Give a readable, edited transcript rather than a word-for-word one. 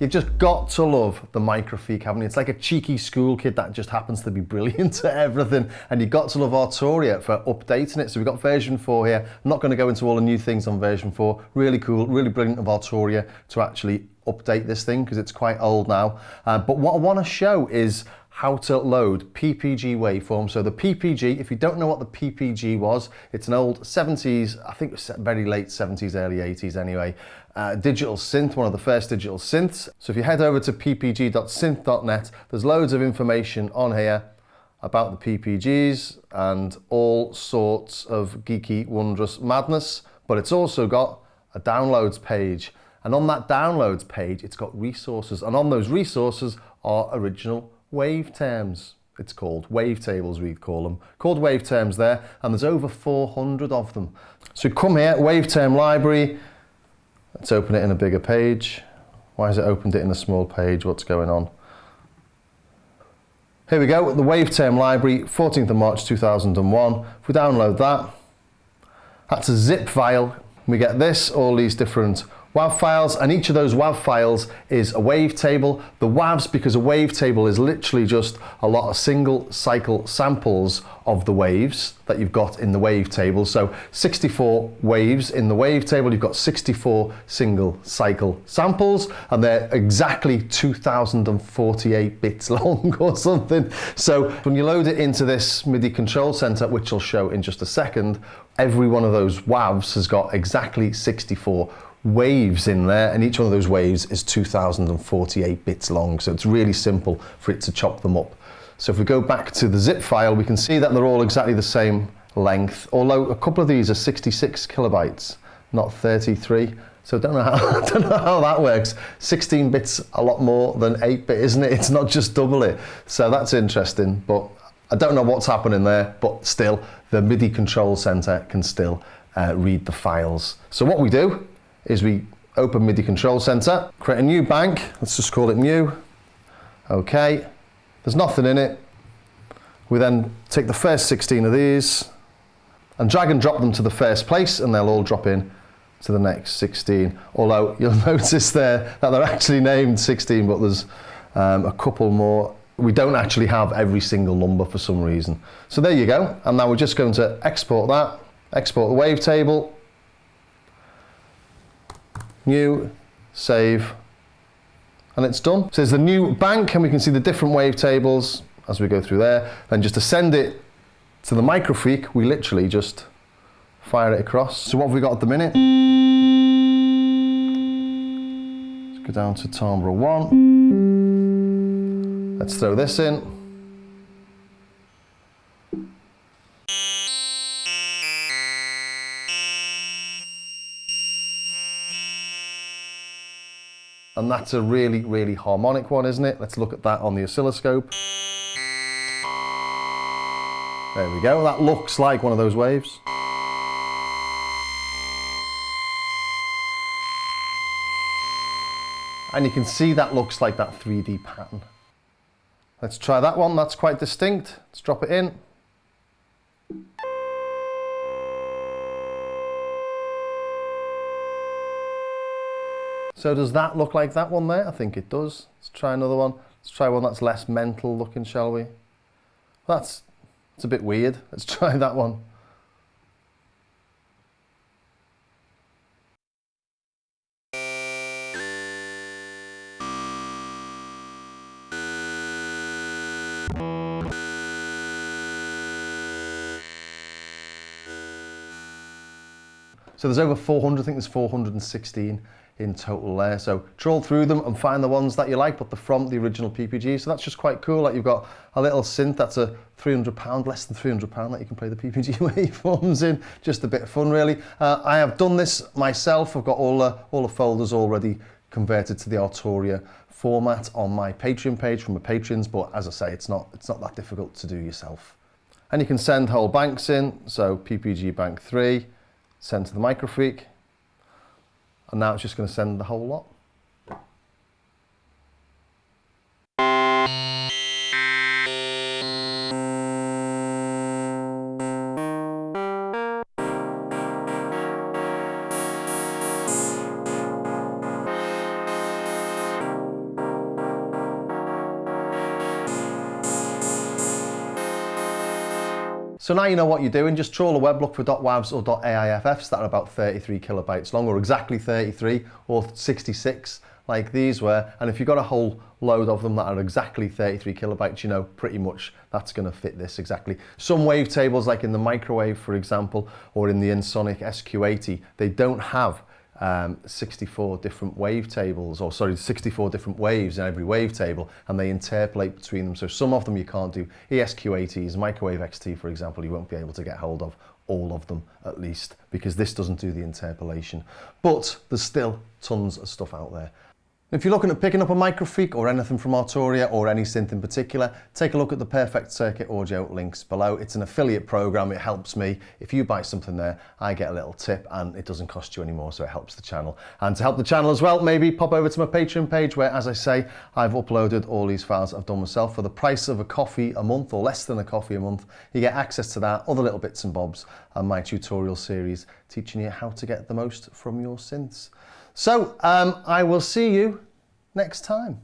You've just got to love the Microfreak, haven't you? It's like a cheeky school kid that just happens to be brilliant at everything, and you've got to love Arturia for updating it. So we've got version 4 here. I'm not going to go into all the new things on version 4. Really cool, really brilliant of Arturia to actually update this thing because it's quite old now. But what I want to show is how to load PPG waveforms. So the PPG, if you don't know what the PPG was, it's an old 70s, I think it was very late 70s, early 80s anyway, digital synth, one of the first digital synths. So if you head over to ppg.synth.net, there's loads of information on here about the PPGs and all sorts of geeky, wondrous madness, but it's also got a downloads page. And on that downloads page, it's got resources, and on those resources are original wave terms. It's called wavetables, we call them. Called wave terms there, and there's over 400 of them. So come here, wave term library. Let's open it in a bigger page. Why has it opened it in a small page? What's going on? Here we go, the wave term library, 14th of March 2001. If we download that, that's a zip file. We get this, all these different WAV files, and each of those WAV files is a wavetable. The WAVs, because a wavetable is literally just a lot of single cycle samples of the waves that you've got in the wavetable. So 64 waves in the wavetable, you've got 64 single cycle samples, and they're exactly 2048 bits long or something. So when you load it into this MIDI control center, which I'll show in just a second, every one of those WAVs has got exactly 64 waves in there, and each one of those waves is 2048 bits long, so it's really simple for it to chop them up. So if we go back to the zip file, we can see that they're all exactly the same length, although a couple of these are 66 kilobytes, not 33. So I don't know how that works. 16 bits a lot more than 8-bit, isn't it? It's not just double it. So that's interesting, but I don't know what's happening there, but still, the MIDI control center can still read the files. So what we do is we open MIDI control center, create a new bank, let's just call it new. Okay, there's nothing in it. We then take the first 16 of these and drag and drop them to the first place, and they'll all drop in to the next 16. Although you'll notice there that they're actually named 16, but there's a couple more. We don't actually have every single number for some reason. So there you go, and now we're just going to export that, export the wavetable, new, save, and it's done. So there's the new bank, and we can see the different wavetables as we go through there. Then just to send it to the Microfreak, we literally just fire it across. So what have we got at the minute? Let's go down to timbre 1. Let's throw this in. And that's a really, really harmonic one, isn't it? Let's look at that on the oscilloscope. There we go, that looks like one of those waves. And you can see that looks like that 3D pattern. Let's try that one, that's quite distinct. Let's drop it in. So does that look like that one there? I think it does. Let's try another one. Let's try one that's less mental looking, shall we? It's a bit weird. Let's try that one. So there's over 400, I think there's 416 in total there. So troll through them and find the ones that you like, but they're from the original PPG. So that's just quite cool. Like you've got a little synth that's a £300, less than £300 that you can play the PPG waveforms in. Just a bit of fun, really. I have done this myself. I've got all the folders already converted to the Arturia format on my Patreon page from the patrons. But as I say, it's not that difficult to do yourself. And you can send whole banks in. So PPG bank 3, send to the Microfreak. And now it's just going to send the whole lot. So now you know what you're doing. Just trawl the web, look for .wavs or .aiffs that are about 33 kilobytes long, or exactly 33 or 66 like these were. And if you've got a whole load of them that are exactly 33 kilobytes, you know pretty much that's going to fit this exactly. Some wavetables, like in the microwave, for example, or in the Ensoniq SQ80, they don't have 64 different wavetables, or sorry, 64 different waves in every wavetable, and they interpolate between them. So some of them you can't do. ESQ80s, Microwave XT, for example, you won't be able to get hold of all of them, at least, because this doesn't do the interpolation. But there's still tons of stuff out there. If you're looking at picking up a Microfreak or anything from Arturia, or any synth in particular, take a look at the Perfect Circuit Audio links below. It's an affiliate program, it helps me. If you buy something there, I get a little tip, and it doesn't cost you anymore, so it helps the channel. And to help the channel as well, maybe pop over to my Patreon page, where, as I say, I've uploaded all these files I've done myself for the price of a coffee a month, or less than a coffee a month. You get access to that, other little bits and bobs, and my tutorial series teaching you how to get the most from your synths. So I will see you next time.